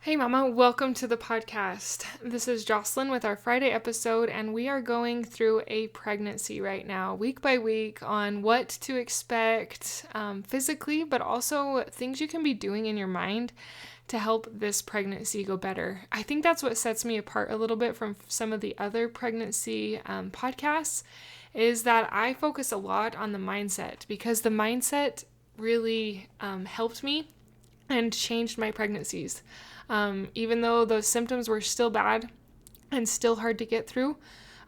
Hey Mama, welcome to the podcast. This is Jocelyn with our Friday episode, and we are going through a pregnancy right now, week by week, on what to expect physically, but also things you can be doing in your mind to help this pregnancy go better. I think that's what sets me apart a little bit from some of the other pregnancy podcasts, is that I focus a lot on the mindset, because the mindset really helped me and changed my pregnancies. Even though those symptoms were still bad and still hard to get through,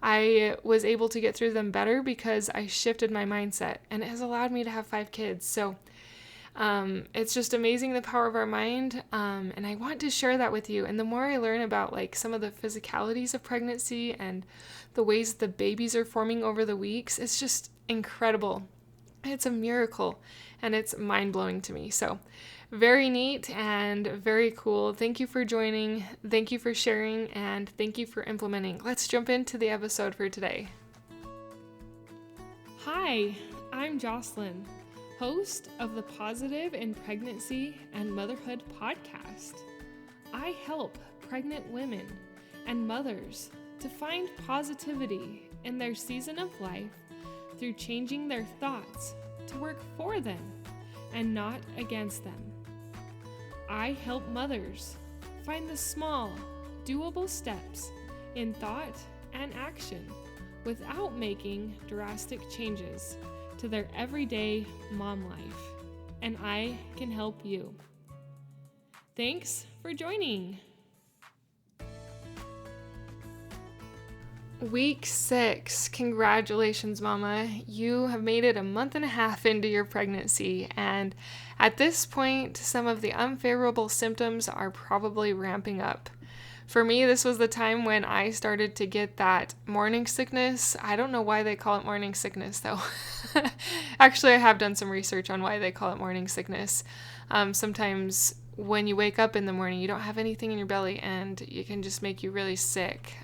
I was able to get through them better because I shifted my mindset, and it has allowed me to have 5 kids. So it's just amazing, the power of our mind, and I want to share that with you. And the more I learn about like some of the physicalities of pregnancy and the ways the babies are forming over the weeks, it's just incredible. It's a miracle, and it's mind-blowing to me. So very neat and very cool. Thank you for joining. Thank you for sharing, and thank you for implementing. Let's jump into the episode for today. Hi, I'm Jocelyn, host of the Positive in Pregnancy and Motherhood podcast. I help pregnant women and mothers to find positivity in their season of life through changing their thoughts to work for them and not against them. I help mothers find the small, doable steps in thought and action without making drastic changes to their everyday mom life, and I can help you. Thanks for joining. Week 6. Congratulations, Mama. You have made it a month and a half into your pregnancy, and at this point, some of the unfavorable symptoms are probably ramping up. For me, this was the time when I started to get that morning sickness. I don't know why they call it morning sickness, though. Actually, I have done some research on why they call it morning sickness. Sometimes when you wake up in the morning, you don't have anything in your belly, and it can just make you really sick.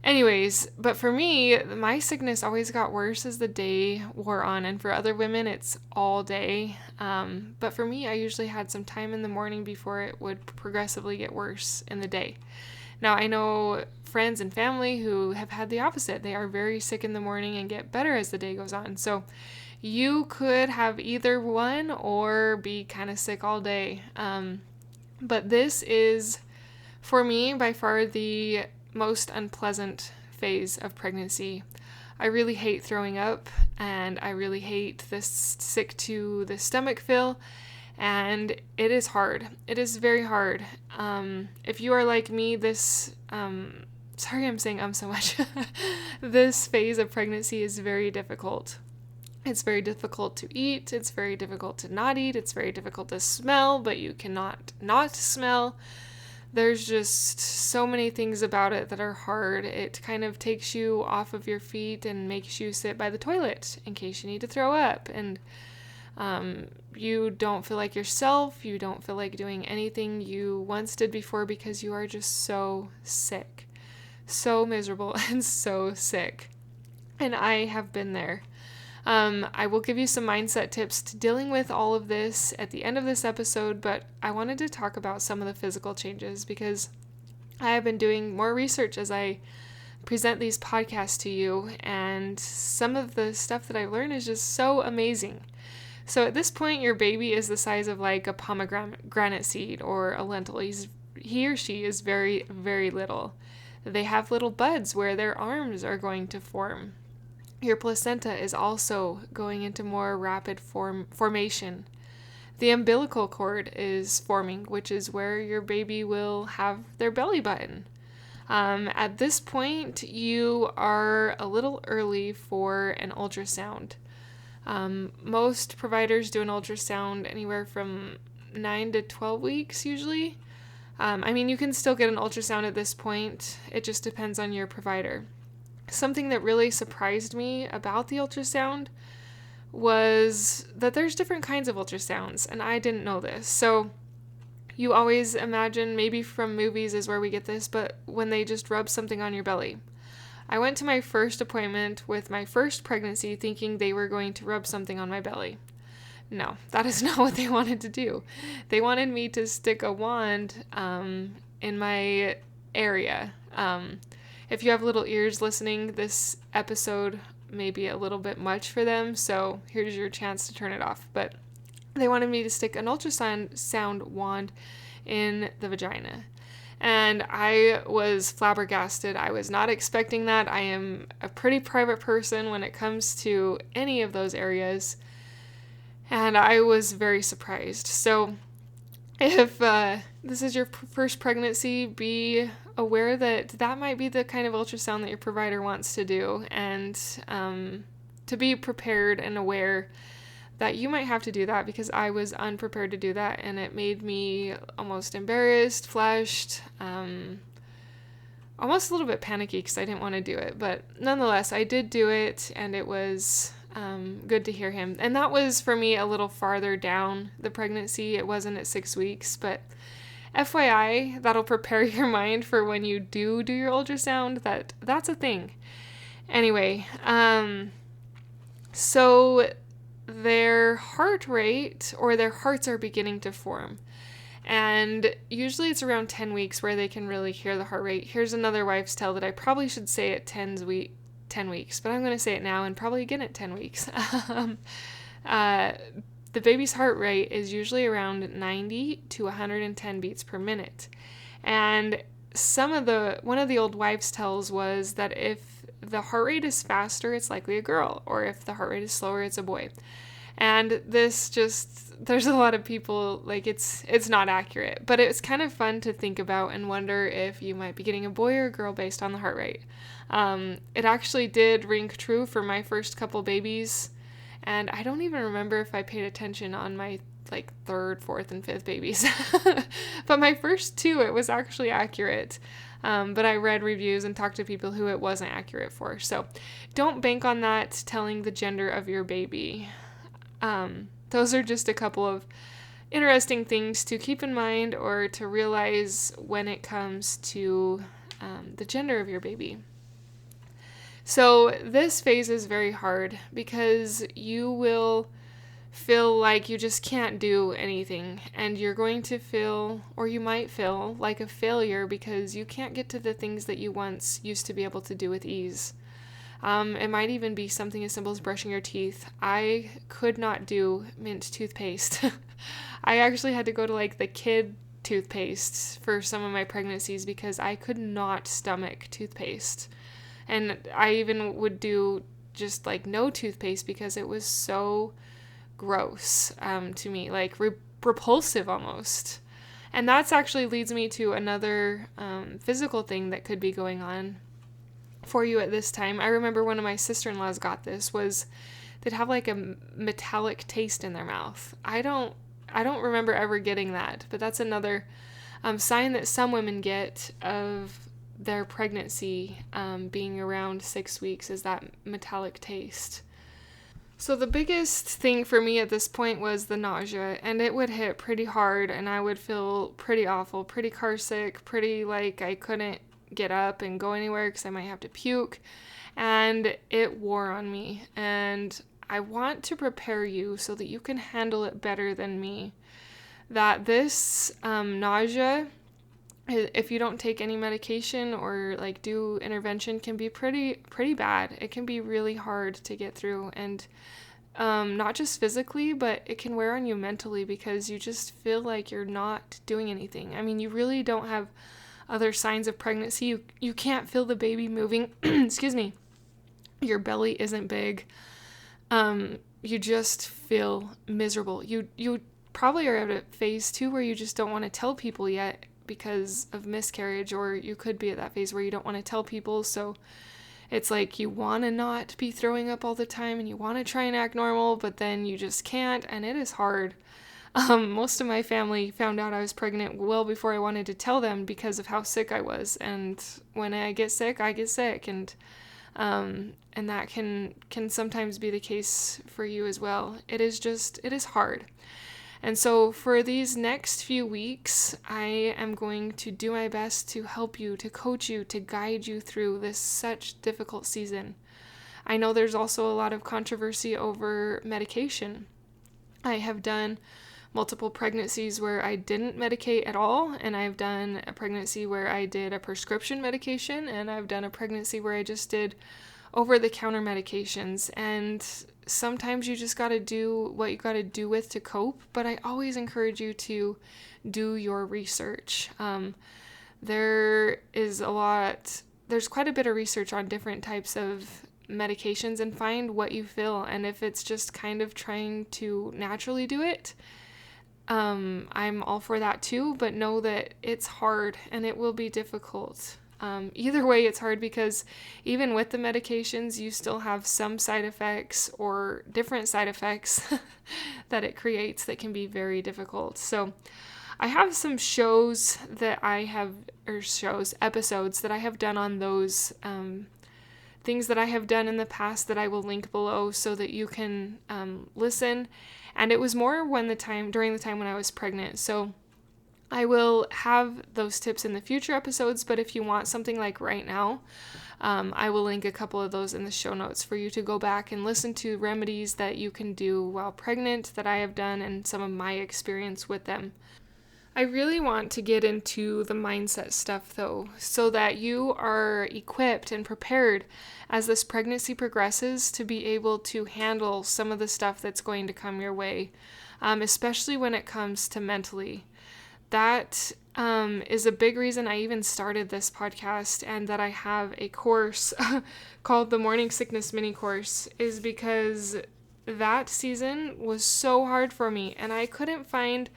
Anyways, but for me, my sickness always got worse as the day wore on, and for other women, it's all day. But for me, I usually had some time in the morning before it would progressively get worse in the day. Now, I know friends and family who have had the opposite. They are very sick in the morning and get better as the day goes on. So you could have either one or be kind of sick all day. But this is, for me, by far the most unpleasant phase of pregnancy. I really hate throwing up, and I really hate this sick to the stomach feel, and it is hard. It is very hard. If you are like me, sorry I'm saying so much. This phase of pregnancy is very difficult. It's very difficult to eat. It's very difficult to not eat. It's very difficult to smell, but you cannot not smell. There's just so many things about it that are hard. It kind of takes you off of your feet and makes you sit by the toilet in case you need to throw up. And you don't feel like yourself. You don't feel like doing anything you once did before because you are just so sick. So miserable and so sick. And I have been there. I will give you some mindset tips to dealing with all of this at the end of this episode, but I wanted to talk about some of the physical changes because I have been doing more research as I present these podcasts to you, and some of the stuff that I've learned is just so amazing. So at this point, your baby is the size of like a pomegranate seed or a lentil. He or she is very, very little. They have little buds where their arms are going to form. Your placenta is also going into more rapid formation. The umbilical cord is forming, which is where your baby will have their belly button. At this point, you are a little early for an ultrasound. Most providers do an ultrasound anywhere from 9 to 12 weeks usually. You can still get an ultrasound at this point. It just depends on your provider. Something that really surprised me about the ultrasound was that there's different kinds of ultrasounds, and I didn't know this. So you always imagine, maybe from movies is where we get this, but when they just rub something on your belly. I went to my first appointment with my first pregnancy thinking they were going to rub something on my belly. No, that is not what they wanted to do. They wanted me to stick a wand in my area. If you have little ears listening, this episode may be a little bit much for them, so here's your chance to turn it off. But they wanted me to stick an ultrasound wand in the vagina. And I was flabbergasted. I was not expecting that. I am a pretty private person when it comes to any of those areas. And I was very surprised. So if this is your first pregnancy, be aware that that might be the kind of ultrasound that your provider wants to do. And to be prepared and aware that you might have to do that, because I was unprepared to do that, and it made me almost embarrassed, flushed, almost a little bit panicky because I didn't want to do it. But nonetheless, I did do it, and it was good to hear him. And that was, for me, a little farther down the pregnancy. It wasn't at 6 weeks, but FYI, that'll prepare your mind for when you do your ultrasound, that's a thing. Anyway, so their heart rate, or their hearts, are beginning to form. And usually it's around 10 weeks where they can really hear the heart rate. Here's another wife's tale that I probably should say at 10 weeks, but I'm going to say it now and probably again at 10 weeks. The baby's heart rate is usually around 90 to 110 beats per minute. And one of the old wives' tales was that if the heart rate is faster, it's likely a girl, or if the heart rate is slower, it's a boy. And there's a lot of people, like, it's not accurate, but it's kind of fun to think about and wonder if you might be getting a boy or a girl based on the heart rate. It actually did ring true for my first couple babies, and I don't even remember if I paid attention on my third, fourth, and fifth babies. But my first two, it was actually accurate. But I read reviews and talked to people who it wasn't accurate for. So don't bank on that telling the gender of your baby. Those are just a couple of interesting things to keep in mind or to realize when it comes to the gender of your baby. So this phase is very hard because you will feel like you just can't do anything, and you're going to feel, or you might feel, like a failure because you can't get to the things that you once used to be able to do with ease. It might even be something as simple as brushing your teeth. I could not do mint toothpaste. I actually had to go to the kid toothpaste for some of my pregnancies because I could not stomach toothpaste. And I even would do just no toothpaste because it was so gross to me, repulsive almost. And that's actually leads me to another physical thing that could be going on for you at this time. I remember one of my sister-in-laws got this, was they'd have a metallic taste in their mouth. I don't remember ever getting that, but that's another sign that some women get of their pregnancy being around 6 weeks, is that metallic taste. So the biggest thing for me at this point was the nausea, and it would hit pretty hard, and I would feel pretty awful, pretty car sick, pretty I couldn't get up and go anywhere because I might have to puke, and it wore on me. And I want to prepare you so that you can handle it better than me, that this nausea, if you don't take any medication or do intervention, can be pretty bad. It can be really hard to get through, and not just physically, but it can wear on you mentally because you just feel like you're not doing anything. I mean, you really don't have other signs of pregnancy. You can't feel the baby moving. Excuse me. Your belly isn't big. You just feel miserable. You probably are at a phase 2 where you just don't want to tell people yet because of miscarriage, or you could be at that phase where you don't want to tell people, so it's you want to not be throwing up all the time and you want to try and act normal, but then you just can't, and it is hard. Most of my family found out I was pregnant well before I wanted to tell them because of how sick I was, and when I get sick, and that can sometimes be the case for you as well. It is hard. And so for these next few weeks, I am going to do my best to help you, to coach you, to guide you through this such difficult season. I know there's also a lot of controversy over medication. I have done multiple pregnancies where I didn't medicate at all, and I've done a pregnancy where I did a prescription medication, and I've done a pregnancy where I just did over-the-counter medications. And sometimes you just got to do what you got to do with to cope, but I always encourage you to do your research. There's quite a bit of research on different types of medications, and find what you feel. And if it's just kind of trying to naturally do it, I'm all for that too, but know that it's hard and it will be difficult. Either way, it's hard because even with the medications, you still have some side effects or different side effects that it creates that can be very difficult. So I have some episodes that I have done on those things that I have done in the past that I will link below so that you can listen. And it was more during the time when I was pregnant. So I will have those tips in the future episodes, but if you want something like right now, I will link a couple of those in the show notes for you to go back and listen to remedies that you can do while pregnant that I have done and some of my experience with them. I really want to get into the mindset stuff though, so that you are equipped and prepared as this pregnancy progresses to be able to handle some of the stuff that's going to come your way, especially when it comes to mentally. That is a big reason I even started this podcast, and that I have a course called the Morning Sickness Mini Course, is because that season was so hard for me, and I couldn't find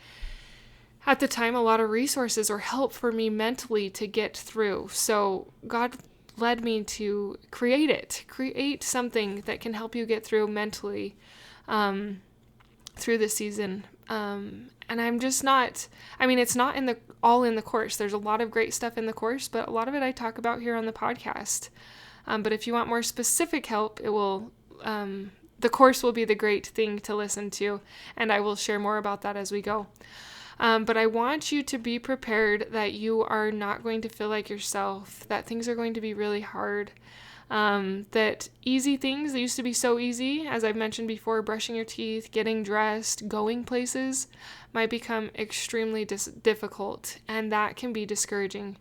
at the time a lot of resources or help for me mentally to get through. So God led me to create something that can help you get through mentally through this season. And I'm just not, it's not all in the course. There's a lot of great stuff in the course, but a lot of it I talk about here on the podcast. But if you want more specific help, the course will be the great thing to listen to, and I will share more about that as we go. But I want you to be prepared that you are not going to feel like yourself, that things are going to be really hard, that easy things that used to be so easy, as I've mentioned before, brushing your teeth, getting dressed, going places, might become extremely difficult, and that can be discouraging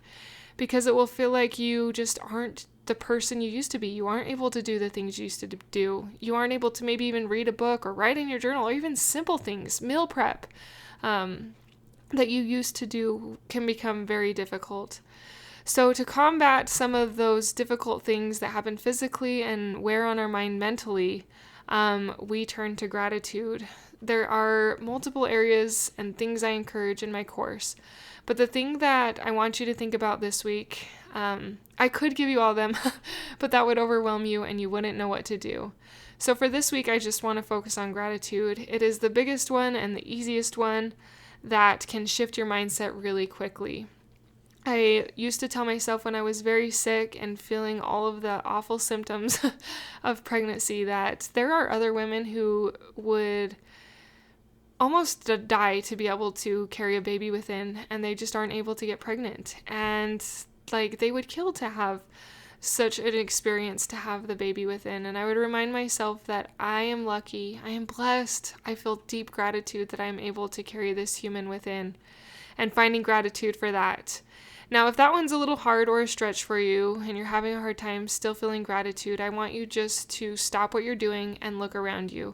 because it will feel like you just aren't the person you used to be. You aren't able to do the things you used to do. You aren't able to maybe even read a book or write in your journal, or even simple things, meal prep, that you used to do can become very difficult. So to combat some of those difficult things that happen physically and wear on our mind mentally, we turn to gratitude. There are multiple areas and things I encourage in my course, but the thing that I want you to think about this week, I could give you all of them, but that would overwhelm you and you wouldn't know what to do. So for this week, I just want to focus on gratitude. It is the biggest one and the easiest one that can shift your mindset really quickly. I used to tell myself when I was very sick and feeling all of the awful symptoms of pregnancy that there are other women who would almost die to be able to carry a baby within, and they just aren't able to get pregnant. And they would kill to have such an experience to have the baby within. And I would remind myself that I am lucky, I am blessed, I feel deep gratitude that I am able to carry this human within, and finding gratitude for that. Now, if that one's a little hard or a stretch for you and you're having a hard time still feeling gratitude, I want you just to stop what you're doing and look around you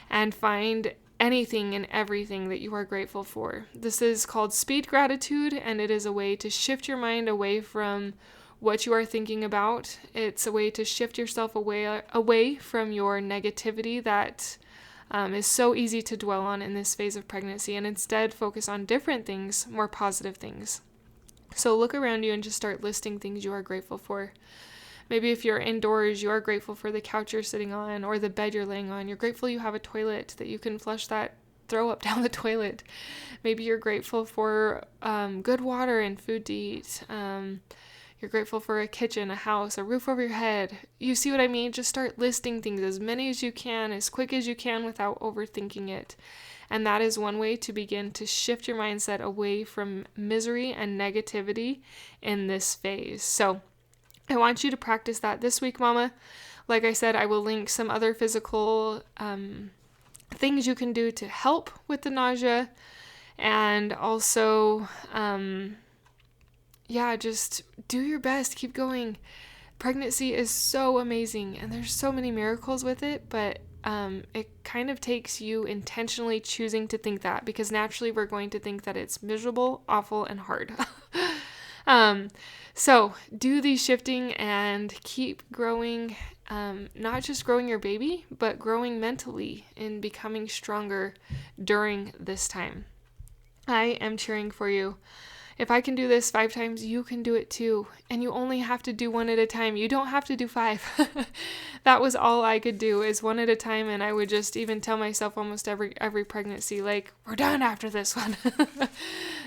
and find anything and everything that you are grateful for. This is called speed gratitude, and it is a way to shift your mind away from what you are thinking about. It's a way to shift yourself away from your negativity that is so easy to dwell on in this phase of pregnancy, and instead focus on different things, more positive things. So look around you and just start listing things you are grateful for. Maybe if you're indoors, you are grateful for the couch you're sitting on or the bed you're laying on. You're grateful you have a toilet, that you can flush that throw up down the toilet. Maybe you're grateful for good water and food to eat. You're grateful for a kitchen, a house, a roof over your head. You see what I mean? Just start listing things, as many as you can, as quick as you can, without overthinking it. And that is one way to begin to shift your mindset away from misery and negativity in this phase. So I want you to practice that this week, Mama. Like I said, I will link some other physical things you can do to help with the nausea, and also, just do your best. Keep going. Pregnancy is so amazing, and there's so many miracles with it, but it kind of takes you intentionally choosing to think that, because naturally we're going to think that it's miserable, awful, and hard. So do the shifting and keep growing, not just growing your baby, but growing mentally and becoming stronger during this time. I am cheering for you. If I can do this 5 times, you can do it too. And you only have to do 1 at a time. You don't have to do 5. That was all I could do, is 1 at a time. And I would just even tell myself almost every pregnancy, like, we're done after this one.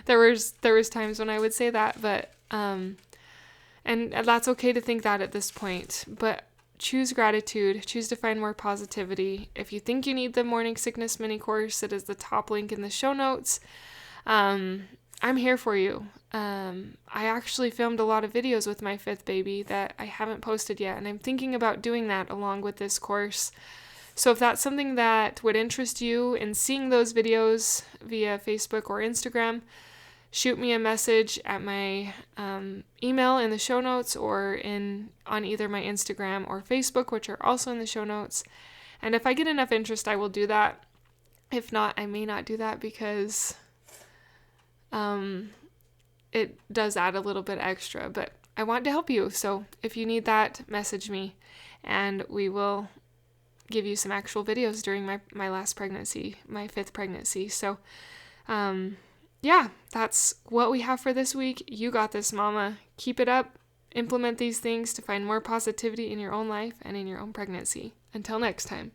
There was times when I would say that, but, and that's okay to think that at this point. But choose gratitude, choose to find more positivity. If you think you need the morning sickness mini course, it is the top link in the show notes. I'm here for you. I actually filmed a lot of videos with my 5th baby that I haven't posted yet, and I'm thinking about doing that along with this course. So if that's something that would interest you in seeing those videos via Facebook or Instagram, shoot me a message at my email in the show notes, or on either my Instagram or Facebook, which are also in the show notes. And if I get enough interest, I will do that. If not, I may not do that, because it does add a little bit extra, but I want to help you. So if you need that, message me, and we will give you some actual videos during my last pregnancy, my 5th pregnancy. So, that's what we have for this week. You got this, mama. Keep it up. Implement these things to find more positivity in your own life and in your own pregnancy. Until next time.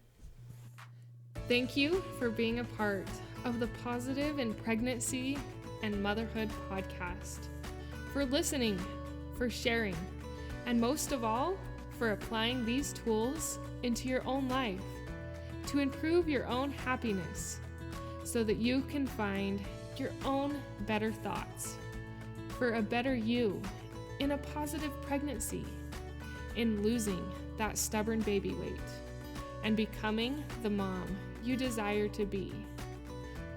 Thank you for being a part of the Positive in Pregnancy and Motherhood podcast, for listening, for sharing, and most of all, for applying these tools into your own life to improve your own happiness, so that you can find your own better thoughts for a better you in a positive pregnancy, in losing that stubborn baby weight, and becoming the mom you desire to be,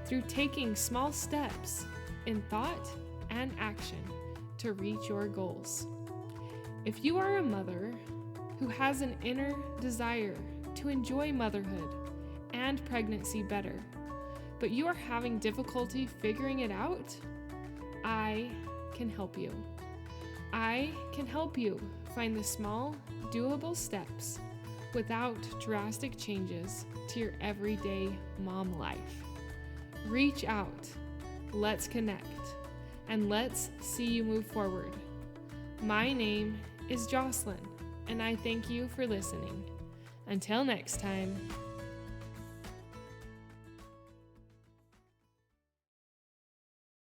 through taking small steps in thought and action to reach your goals. If you are a mother who has an inner desire to enjoy motherhood and pregnancy better, but you are having difficulty figuring it out, I can help you. I can help you find the small, doable steps without drastic changes to your everyday mom life. Reach out. Let's connect, and let's see you move forward. My name is Jocelyn, and I thank you for listening. Until next time.